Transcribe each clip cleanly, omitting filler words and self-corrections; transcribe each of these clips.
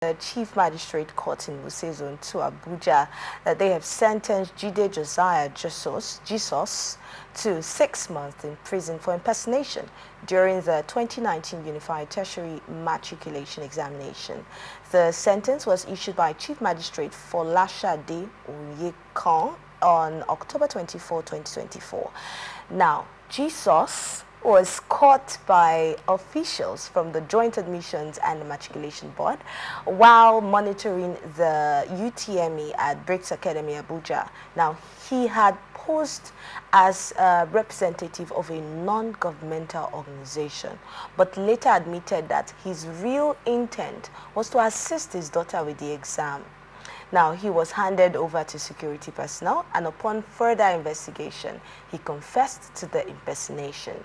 the Chief Magistrate Court in Wuse Zone to Abuja that they have sentenced Jide Josiah Jisos to 6 months in prison for impersonation during the 2019 Unified Tertiary Matriculation examination. The sentence was issued by Chief Magistrate Folashade Oyekan on October 24, 2024. Now, Jisos was caught by officials from the Joint Admissions and Matriculation Board while monitoring the UTME at Briggs Academy, Abuja. Now, he had posed as a representative of a non-governmental organization, but later admitted that his real intent was to assist his daughter with the exam. Now, he was handed over to security personnel, and upon further investigation, he confessed to the impersonation.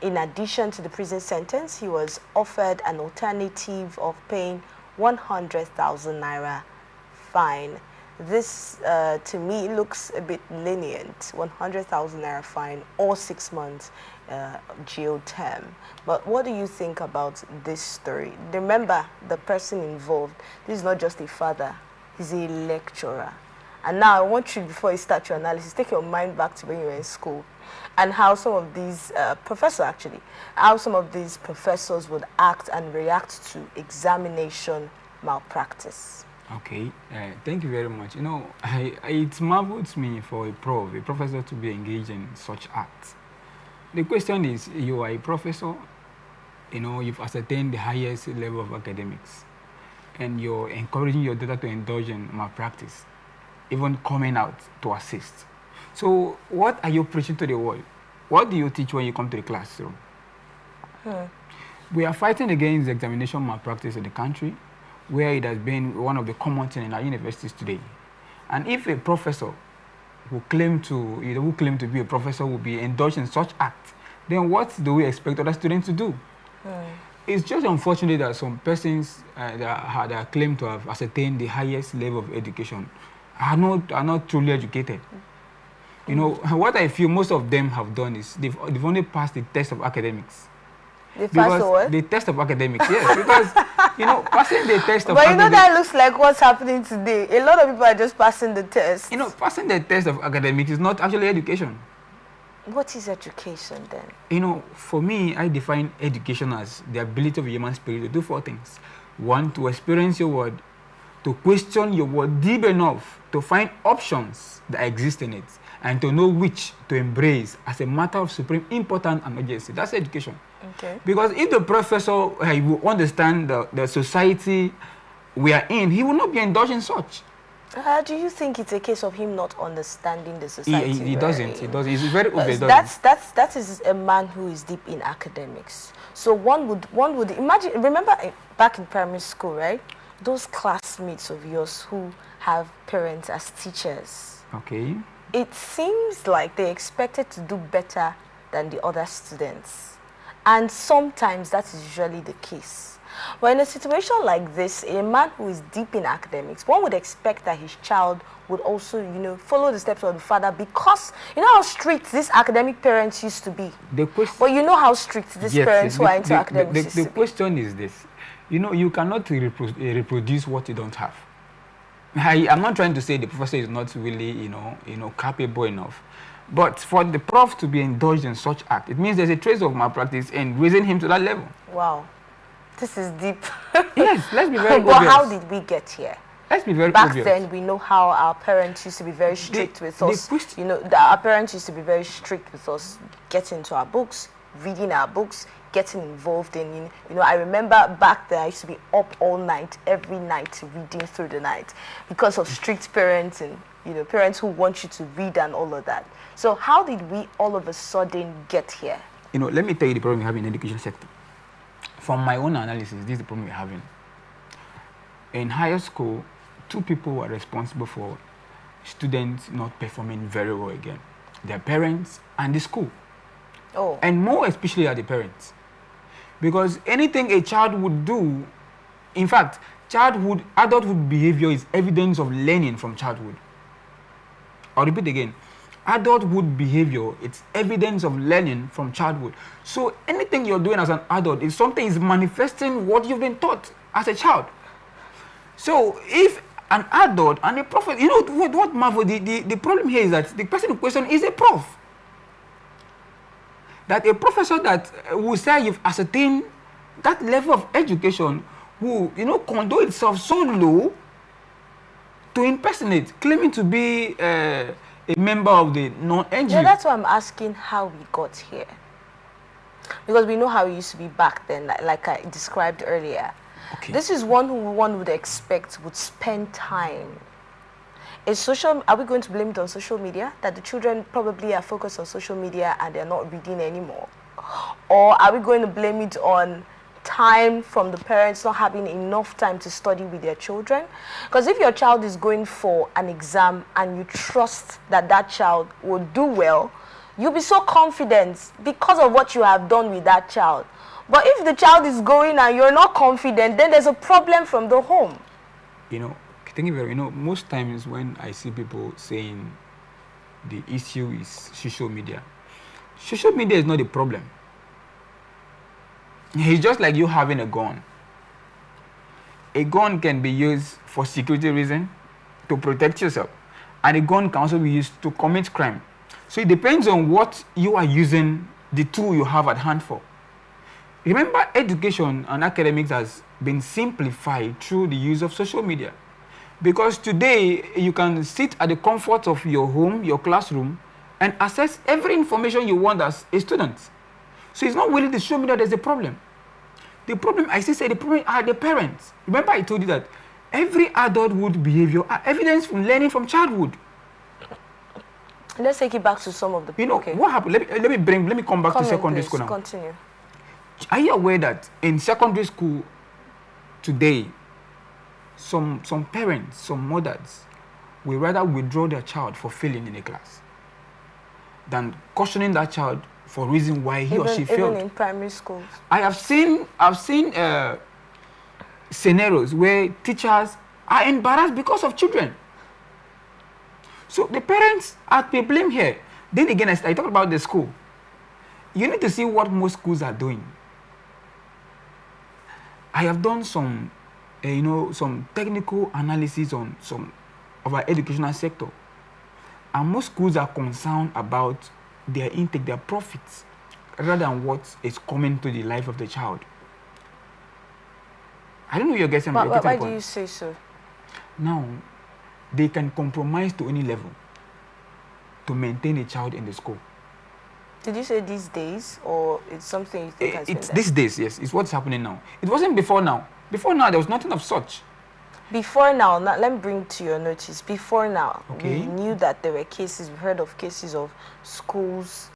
In addition to the prison sentence, he was offered an alternative of paying 100,000 naira fine. This, to me, looks a bit lenient, 100,000 naira fine or 6 months jail term. But what do you think about this story? Remember, the person involved, this is not just a father. He's a lecturer. And now I want you, before you start your analysis, take your mind back to when you were in school and how some of these how some of these professors would act and react to examination malpractice. Okay, thank you very much. You know, it marvels me for a professor to be engaged in such acts. The question is, you are a professor, you know, you've ascertained the highest level of academics, and you're encouraging your daughter to indulge in malpractice, even coming out to assist. So what are you preaching to the world? What do you teach when you come to the classroom? We are fighting against the examination malpractice in the country, where it has been one of the common things in our universities today. And if a professor who claim to be a professor will be indulged in such acts, then what do we expect other students to do? It's just unfortunate that some persons that claim to have ascertained the highest level of education are not truly educated. You know, what I feel most of them have done is they've only passed the test of academics. They passed what? The test of academics, yes. Because, you know, passing the test of academics... But you know, that looks like what's happening today. A lot of people are just passing the test. You know, passing the test of academics is not actually education. What is education then? You know, for me, I define education as the ability of a human spirit to do 4 things. 1, to experience your word, to question your word deep enough to find options that exist in it, and to know which to embrace as a matter of supreme importance and urgency. That's education. Okay. Because if the professor will understand the society we are in, he will not be indulging such. Do you think it's a case of him not understanding the society? He doesn't. He doesn't. He's very overdone. That is a man who is deep in academics. So one would imagine. Remember back in primary school, right? Those classmates of yours who have parents as teachers. Okay. It seems like they expected to do better than the other students, and sometimes that is usually the case. But in a situation like this, a man who is deep in academics, one would expect that his child would also, you know, follow the steps of the father, because you know how strict these academic parents used to be. But you know how strict these parents who are into academics used to be. The question is this: you know, you cannot reproduce what you don't have. I'm not trying to say the professor is not really, you know, capable enough. But for the prof to be indulged in such act, it means there's a trace of malpractice and raising him to that level. Wow. This is deep. Yes, let's be very obvious. But how did we get here? Let's be very Back obvious. then, we know how our parents used to be very strict with us. You know, our parents used to be very strict with us, getting into our books, reading our books, getting involved in, you know, I remember back then I used to be up all night, every night, reading through the night because of strict parents and, you know, parents who want you to read and all of that. So how did we all of a sudden get here? You know, let me tell you the problem we have in the education sector. From my own analysis, this is the problem we're having. In higher school, 2 people were responsible for students not performing very well again. Their parents and the school. Oh. And more especially are the parents. Because anything a child would do, in fact, adulthood behavior is evidence of learning from childhood. I'll repeat again. Adulthood behavior, it's evidence of learning from childhood. So anything you're doing as an adult is something is manifesting what you've been taught as a child. So if an adult and a prophet, you know what marvel, the problem here is that the person in question is a prof. That a professor that will say you've ascertained that level of education who, condone itself so low to impersonate, claiming to be a member of the non-NGO. Yeah, that's why I'm asking how we got here. Because we know how it used to be back then, like I described earlier. Okay. This is one who one would expect would spend time. Are we going to blame it on social media? That the children probably are focused on social media and they're not reading anymore? Or are we going to blame it on time from the parents not having enough time to study with their children? Because if your child is going for an exam and you trust that that child will do well, you'll be so confident because of what you have done with that child. But if the child is going and you're not confident, then there's a problem from the home. Thank you very much. Most times when I see people saying the issue is social media is not the problem. It's just like you having a gun. A gun can be used for security reason, to protect yourself. And a gun can also be used to commit crime. So it depends on what you are using the tool you have at hand for. Remember, education and academics has been simplified through the use of social media. Because today, you can sit at the comfort of your home, your classroom, and access every information you want as a student. So it's not willing to show me that there's a problem. The problem, I still say, the problem are the parents. Remember I told you that every adulthood behavior are evidence from learning from childhood. Let's take it back to some of the people. Okay. What happened? Let me come back to secondary school now. Continue. Are you aware that in secondary school today, some parents, some mothers will rather withdraw their child for failing in a class than cautioning that child for reason why he or she failed? Even in primary schools. I've seen scenarios where teachers are embarrassed because of children. So the parents are to blame here. Then again, I talk about the school. You need to see what most schools are doing. I have done some technical analysis on some of our educational sector. And most schools are concerned about their intake, their profits, rather than what is coming to the life of the child. I don't know if you're getting my point. Why do you say so? Now, they can compromise to any level to maintain a child in the school. Did you say these days, or it's something you think has been It's there? these days, yes. It's what's happening now. It wasn't before now. Before now, there was nothing of such. Before now, let me bring to your notice. Before now, Okay. we knew that there were cases, we heard of cases of schools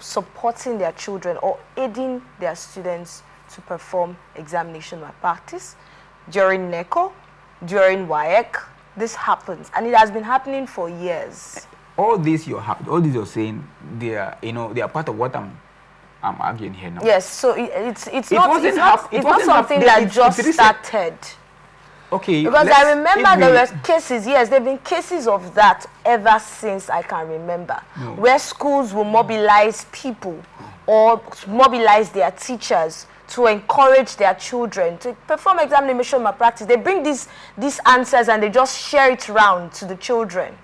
supporting their children or aiding their students to perform examination malpractice during NECO, during WAEC. This happens, and it has been happening for years. All these you're saying, they are part of what I'm arguing here now. Yes, so it's not something that just started. Okay. Because I remember there were cases, yes, there have been cases of that ever since I can remember, where schools will mobilize people or mobilize their teachers to encourage their children to perform examination malpractice. They bring these answers and they just share it around to the children.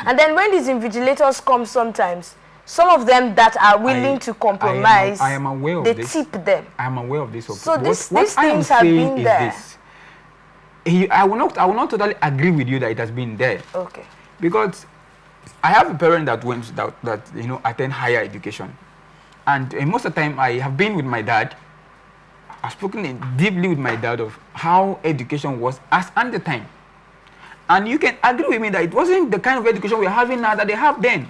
And then when these invigilators come sometimes, some of them that are willing to compromise, I am aware of they this. tip them. I am aware of this. So these what I am things have saying been is there. this. I will not totally agree with you that it has been there. Okay. Because I have a parent that attend higher education. And most of the time I have been with my dad. I've spoken deeply with my dad of how education was at the time. And you can agree with me that it wasn't the kind of education we're having now that they have then.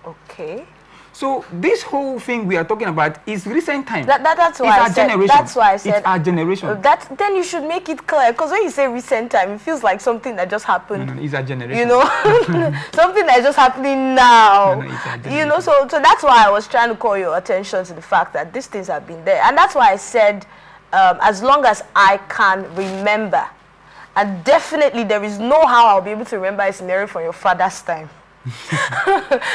Okay. So this whole thing we are talking about is recent time. That's why I said. Generation. That's why I said. It's our generation. Then you should make it clear, because when you say recent time, it feels like something that just happened. No, it's our generation. You know, something that's just happening now. No, it's our generation. You know, so that's why I was trying to call your attention to the fact that these things have been there, and that's why I said, as long as I can remember, and definitely there is no how I'll be able to remember a scenario from your father's time.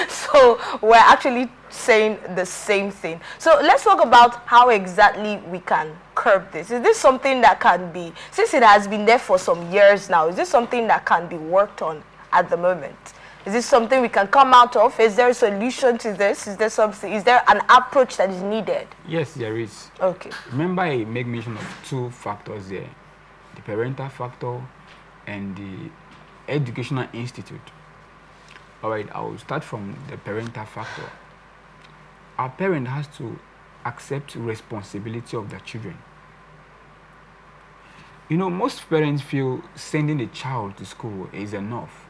So we're actually saying the same thing. So let's talk about how exactly we can curb this. Is this something that can be, since it has been there for some years now, is this something that can be worked on at the moment? Is this something we can come out of? Is there a solution to this? Is there something, is there an approach that is needed? Yes, there is. Okay. Remember, I make mention of two factors there, the parental factor and the educational institute. All right, I will start from the parental factor. Our parent has to accept responsibility of their children. You know, most parents feel sending a child to school is enough.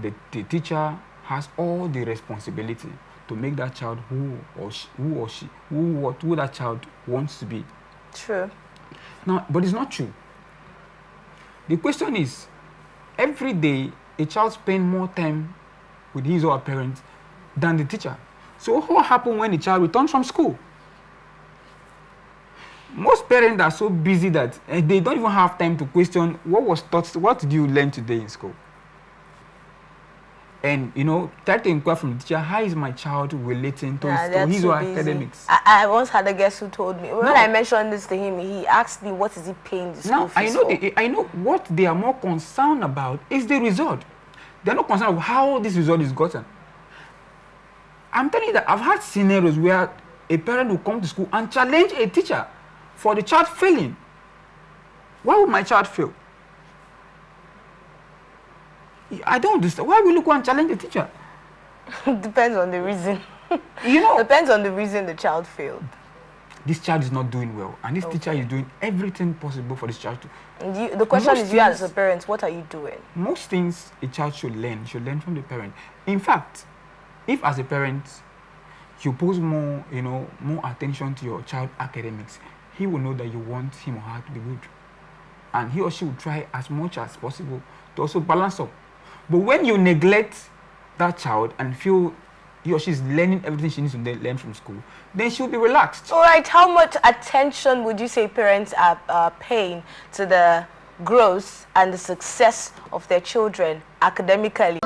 The teacher has all the responsibility to make that child who that child wants to be. True. Now, but it's not true. The question is, every day a child spends more time with his or her parents than the teacher. So what happens when the child returns from school? Most parents are so busy that they don't even have time to question what was taught, what did you learn today in school? And, you know, try to inquire from the teacher, how is my child relating to his or her academics? I once had a guest who told me, when I mentioned this to him, he asked me, what is he paying the school fees for? I know what they are more concerned about is the result. They're not concerned about how this result is gotten. I'm telling you that I've had scenarios where a parent will come to school and challenge a teacher for the child failing. Why would my child fail? I don't understand. Why will you go and challenge the teacher? Depends on the reason. You know, depends on the reason the child failed. This child is not doing well, and this teacher is doing everything possible for this child to. And the question is, you as a parent, what are you doing? Most things a child should learn from the parent. In fact, if as a parent you pose more attention to your child academics, he will know that you want him or her to be good, and he or she will try as much as possible to also balance up. But when you neglect that child and feel he or she is learning everything she needs to learn from school, then she'll be relaxed. All right, how much attention would you say parents are paying to the growth and the success of their children academically?